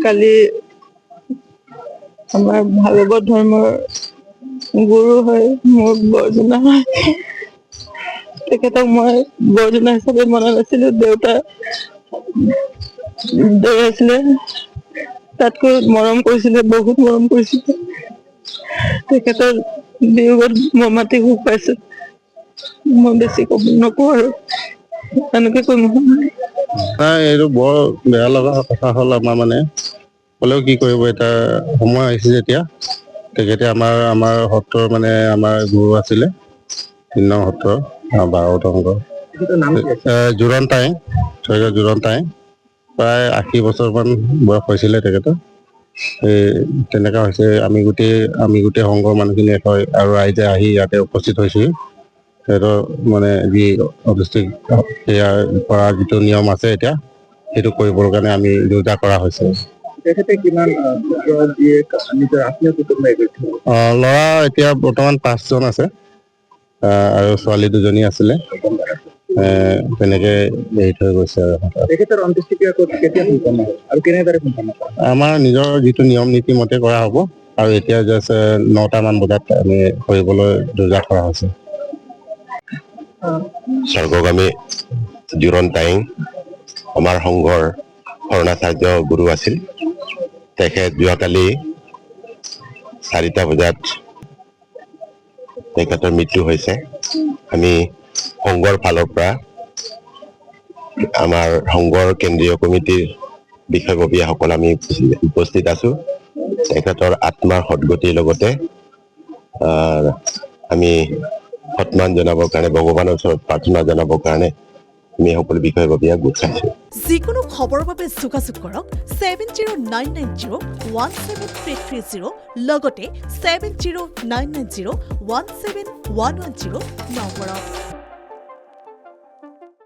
কালি আমাৰ ভাগৱত ধৰ্মৰ গুৰু হয়, মোৰ বৰজনা হয়। তেখেতক মই বৰজনা হিচাপে মনা নাছিলো। দেউতা আছিলে, তাতকৈ মৰম কৰিছিলে, বহুত মৰম কৰিছিলে। তেখেতৰ বিয়োগত মই মাটি সুখ পাইছো। মই বেছি কব নকওঁ আৰু এনেকে কৈ নাই, এইটো বৰ বেয়া লগা কথা হ'ল আমাৰ মানে। হ'লেও কি কৰিব, এতিয়া সময় আহিছে যেতিয়া তেখেতে আমাৰ সত্ৰৰ মানে আমাৰ গুৰু আছিলে, ৩ নং সত্ৰৰ 12 সংঘ জোৰণ টাই, জোৰণ টাই। প্ৰায় 80 বছৰমান বয়স হৈছিলে তেখেতৰ। তেনেকা হৈছে। আমি গোটেই সংঘৰ মানুহখিনি হয় আৰু ৰাইজে আহি ইয়াতে উপস্থিত হৈছোঁ। সিহঁতৰ মানে যি অদৃষ্টিক সেয়াৰ পৰা যিটো নিয়ম আছে এতিয়া, সেইটো কৰিবৰ কাৰণে আমি যোজা কৰা হৈছে। ল'ৰা এতিয়া বৰ্তমান 5 জন আছে আৰু ছোৱালী 2জনী আছিলে। তেনেকে এৰি থৈ গৈছে আৰু। আমাৰ নিজৰ যিটো নিয়ম নীতি মতে কৰা হ'ব আৰু এতিয়া জাষ্ট 9টামান বজাত আমি কৰিবলৈ যোজা কৰা হৈছে। স্বৰ্গগামী জোৰণ টাইং আমাৰ সংঘৰ শৰণাচাৰ্য গুৰু আছিল। তেখেত যোৱাকালি 4টা বজাত তেখেতৰ মৃত্যু হৈছে। আমি সংঘৰ ফালৰ পৰা আমাৰ সংঘৰ কেন্দ্ৰীয় কমিটিৰ বিষয়ববীয়াসকল আমি উপস্থিত আছো। তেখেতৰ আত্মাৰ সদগতিৰ লগতে আমি সন্মান জনাবৰ কাৰণে, ভগৱানৰ ওচৰত প্ৰাৰ্থনা জনাবৰ কাৰণে আমি সকলো বিষয়ববীয়া গোট খাইছো। যিকোনো খবৰৰ বাবে যোগাযোগ কৰক 7099017330 লগতে 7099017110 নম্বৰত।